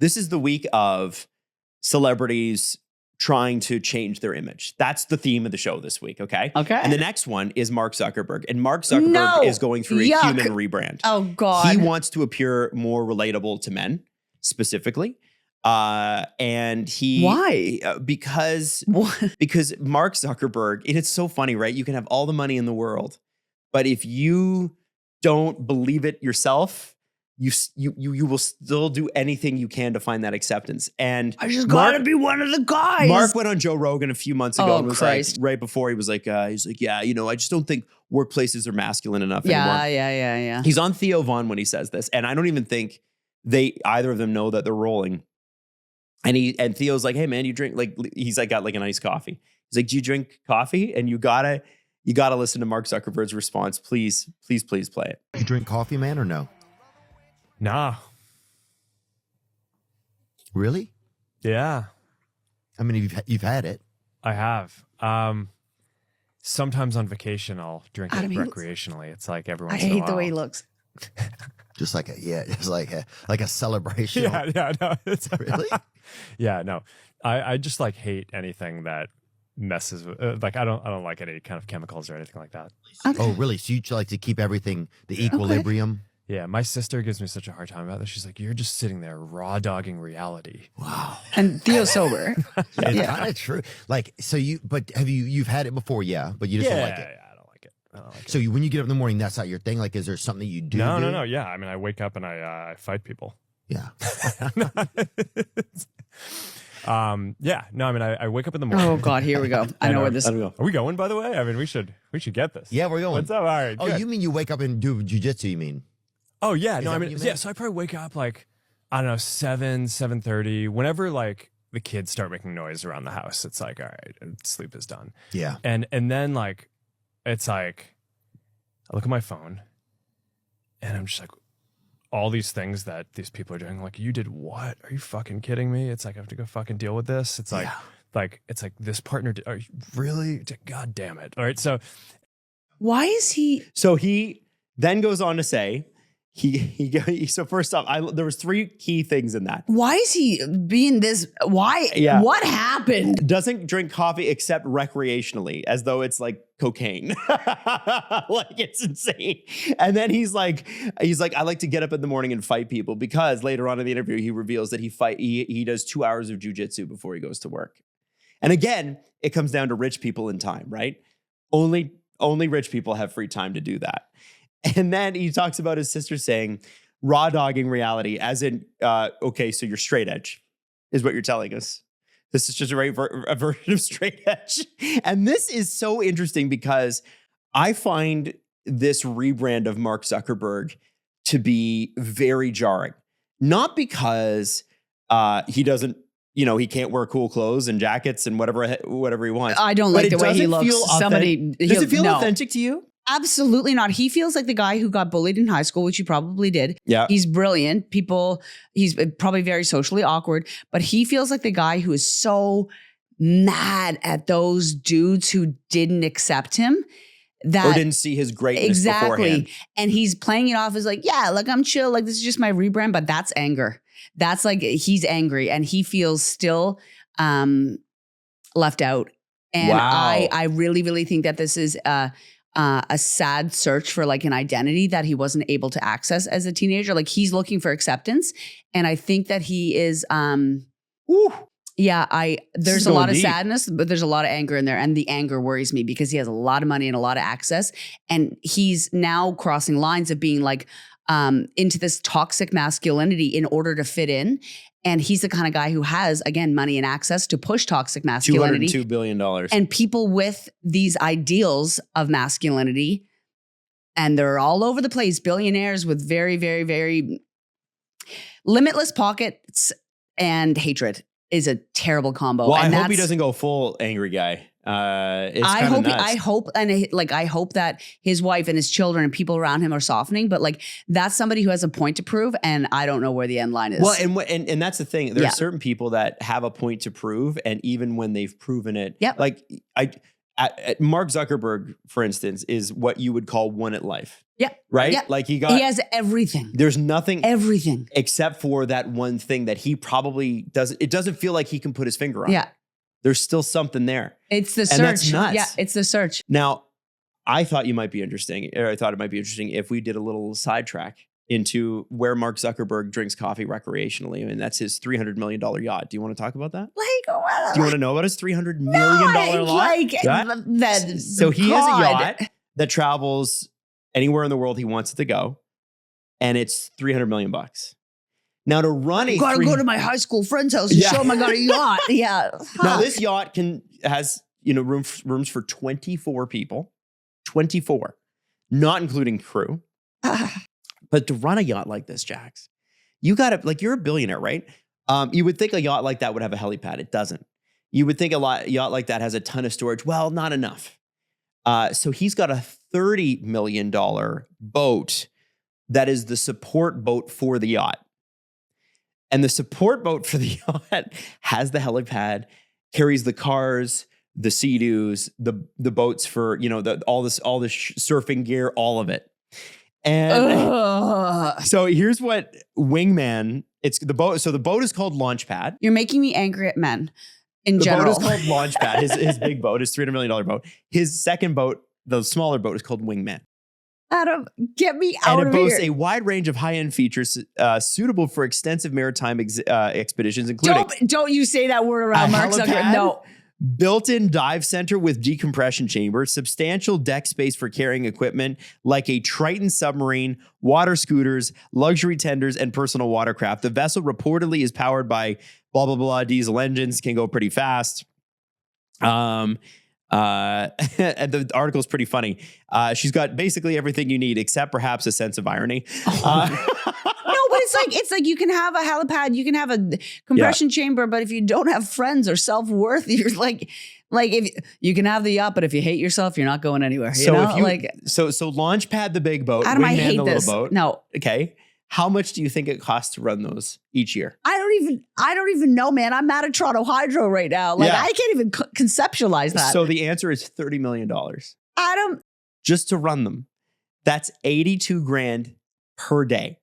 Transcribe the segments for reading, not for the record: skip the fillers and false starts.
this is the week of celebrities trying to change their image. That's the theme of the show this week, okay? Okay. And the next one is Mark Zuckerberg. And Mark Zuckerberg is going through a human rebrand. Oh, God. He wants to appear more relatable to men, specifically. And he... Why? Because Mark Zuckerberg, and it's so funny, right? You can have all the money in the world, but if you don't believe it yourself, you will still do anything you can to find that acceptance. And I just gotta be one of the guys. Mark went on Joe Rogan a few months ago and was Christ. like, right before he's like, yeah, I just don't think workplaces are masculine enough anymore. Yeah. He's on Theo Von when he says this, and I don't even think either of them know that they're rolling. And Theo's like, hey man, you drink, like, he's like got like an iced coffee. He's like, do you drink coffee? And you gotta listen to Mark Zuckerberg's response. Please play it. You drink coffee, man, or no? Nah. Really? Yeah. I mean, you've had it. I have. Sometimes on vacation, I'll drink it recreationally. It's like every once in a while. I hate the way he looks. Just like a celebration. Yeah, no. It's Really? Yeah, no. I just like hate anything that messes with like I don't like any kind of chemicals or anything like that. Okay. Oh, really? So you like to keep everything the equilibrium? Yeah, my sister gives me such a hard time about this. She's like, you're just sitting there raw dogging reality. Wow. And Theo's sober. It's kind of true. Like, so you've had it before, yeah, but you just don't like it. Yeah, I don't like it. So when you get up in the morning, that's not your thing? Like, is there something that you do? No. Yeah, I mean, I wake up and I fight people. Yeah. Yeah. No, I mean, I wake up in the morning. Oh God, here we go. I know where this. Are we going? By the way, I mean, we should get this. Yeah, we're going. What's up? All right. Oh, good. you mean you wake up and do jujitsu? You mean? Oh yeah. No, that I what mean, you yeah. meant? So I probably wake up like I don't know 7:30. Whenever like the kids start making noise around the house, it's like all right, sleep is done. Yeah. And then like it's like I look at my phone and I'm just like all these things that these people are doing. Like, you did what? Are you fucking kidding me? It's like I have to go fucking deal with this. It's like it's like this partner. Are you really? God damn it! All right, so Why is he? So he then goes on to say, so first off, there was three key things in that. Why is he being this? Why? Yeah. What happened? Doesn't drink coffee except recreationally, as though it's like cocaine. Like, it's insane. And then he's like, I like to get up in the morning and fight people, because later on in the interview, he reveals that he does 2 hours of jujitsu before he goes to work. And again, it comes down to rich people and time, right? Only rich people have free time to do that. And then he talks about his sister saying, raw dogging reality, as in, okay, so you're straight edge, is what you're telling us. This is just a version of straight edge. And this is so interesting because I find this rebrand of Mark Zuckerberg to be very jarring. Not because he doesn't, he can't wear cool clothes and jackets and whatever he wants. I don't like the way he looks. Does it feel authentic to you? Absolutely not. He feels like the guy who got bullied in high school, which he probably did. Yeah. He's brilliant. He's probably very socially awkward, but he feels like the guy who is so mad at those dudes who didn't accept him. Or didn't see his greatness beforehand. And he's playing it off as like, yeah, like I'm chill. Like, this is just my rebrand, but that's anger. That's like, he's angry and he feels still left out. And wow. I really, really think that this is a sad search for like an identity that he wasn't able to access as a teenager. Like, he's looking for acceptance. And I think that he is, there's a lot of sadness, but there's a lot of anger in there. And the anger worries me because he has a lot of money and a lot of access. And he's now crossing lines of being like into this toxic masculinity in order to fit in. And he's the kind of guy who has, again, money and access to push toxic masculinity. $202 billion. And people with these ideals of masculinity, and they're all over the place, billionaires with very, very, very limitless pockets and hatred is a terrible combo. Well, and I hope he doesn't go full angry guy. I hope that his wife and his children and people around him are softening, but like, that's somebody who has a point to prove, and I don't know where the end line is. Well, and that's the thing. There are certain people that have a point to prove, and even when they've proven it, like Mark Zuckerberg, for instance, is what you would call one at life. Yeah. Right? Yeah. Like he has everything. there's nothing Everything. except for that one thing that he probably it doesn't feel like he can put his finger on. Yeah. There's still something there. It's the search. And that's nuts. Yeah, it's the search. Now, I thought it might be interesting if we did a little sidetrack into where Mark Zuckerberg drinks coffee recreationally. I mean, that's his $300 million yacht. Do you want to talk about that? Like, Do you want to know about his $300 million yacht? Like, So he has a yacht that travels anywhere in the world he wants it to go, and it's $300 million. Now to run a gotta go to my high school friend's house and show him I got a yacht. Yeah. Now this yacht has rooms for 24 people, 24, not including crew. But to run a yacht like this, Jax, you gotta you're a billionaire, right? You would think a yacht like that would have a helipad. It doesn't. You would think a yacht like that has a ton of storage. Well, not enough. So he's got a $30 million boat that is the support boat for the yacht. And the support boat for the yacht has the helipad, carries the cars, the Sea-Doos, the boats for, all the surfing gear, all of it. And so here's what Wingman, it's the boat. So the boat is called Launchpad. You're making me angry at men in general. The boat is called Launchpad. His big boat, his $300 million boat. His second boat, the smaller boat, is called Wingman. Adam, get me out of here. And it boasts a wide range of high-end features suitable for extensive maritime expeditions, including... Don't you say that word around Mark Zuckerberg. No. Built-in dive center with decompression chamber, substantial deck space for carrying equipment like a Triton submarine, water scooters, luxury tenders, and personal watercraft. The vessel reportedly is powered by blah, blah, blah, diesel engines, can go pretty fast. And the article is pretty funny. She's got basically everything you need, except perhaps a sense of irony. No, but it's like you can have a helipad, you can have a compression chamber, but if you don't have friends or self-worth, you're like if you can have the yacht, but if you hate yourself, you're not going anywhere. So Launchpad, the big boat, Adam, I hate the this. little boat. No. Okay. How much do you think it costs to run those each year? I don't even know, man. I'm mad at Toronto Hydro right now. I can't even conceptualize that. So the answer is $30 million. Adam, just to run them. That's $82,000 per day.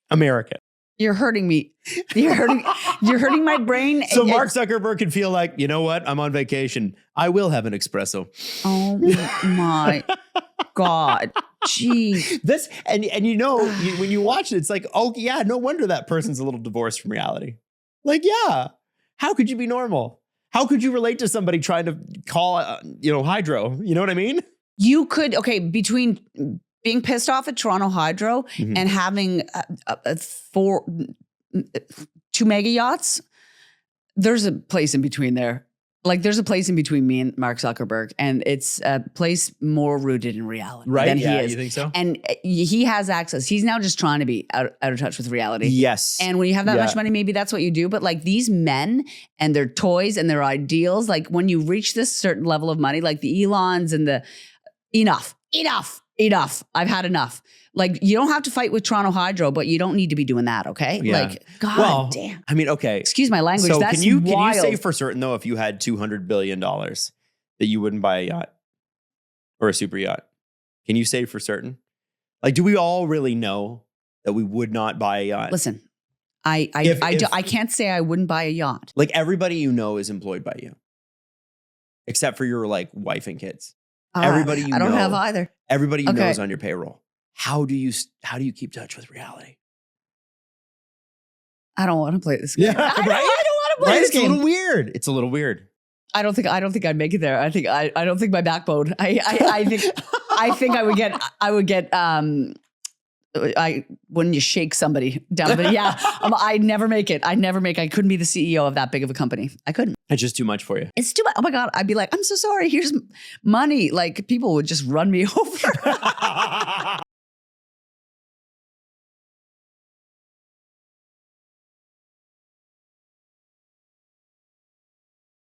American. You're hurting me. You're hurting my brain. So Mark Zuckerberg can feel like, you know what? I'm on vacation. I will have an espresso. Oh my God. Jeez. This and when you watch it, it's like, oh yeah, no wonder that person's a little divorced from reality. Like, yeah, how could you be normal? How could you relate to somebody trying to call, hydro? You know what I mean? You could, between being pissed off at Toronto Hydro and having 2 mega yachts, there's a place in between there. Like there's a place in between me and Mark Zuckerberg, and it's a place more rooted in reality than he is. You think so? And he has access. He's now just trying to be out of touch with reality. Yes. And when you have that much money, maybe that's what you do. But like these men and their toys and their ideals, like when you reach this certain level of money, like the Elons and the enough. I've had enough. Like you don't have to fight with Toronto Hydro, but you don't need to be doing that. Okay. Yeah. Like, God damn. I mean, okay. Excuse my language. So That's can you wild. say for certain though, if you had $200 billion that you wouldn't buy a yacht or a super yacht? Can you say for certain? Like, do we all really know that we would not buy a yacht? Listen, I can't say I wouldn't buy a yacht. Like everybody you know is employed by you, except for your like wife and kids. Everybody you know. I don't have either. Everybody you know is on your payroll. How do you keep touch with reality? I don't want to play this game. Yeah, I don't want to play this game. It's a little weird. I don't think I'd make it there. I don't think my backbone. I think I would get when you shake somebody down. But yeah, I'd never make it. I couldn't be the CEO of that big of a company. I couldn't. It's just too much for you. It's too much. Oh my God. I'd be like, I'm so sorry. Here's money. Like people would just run me over.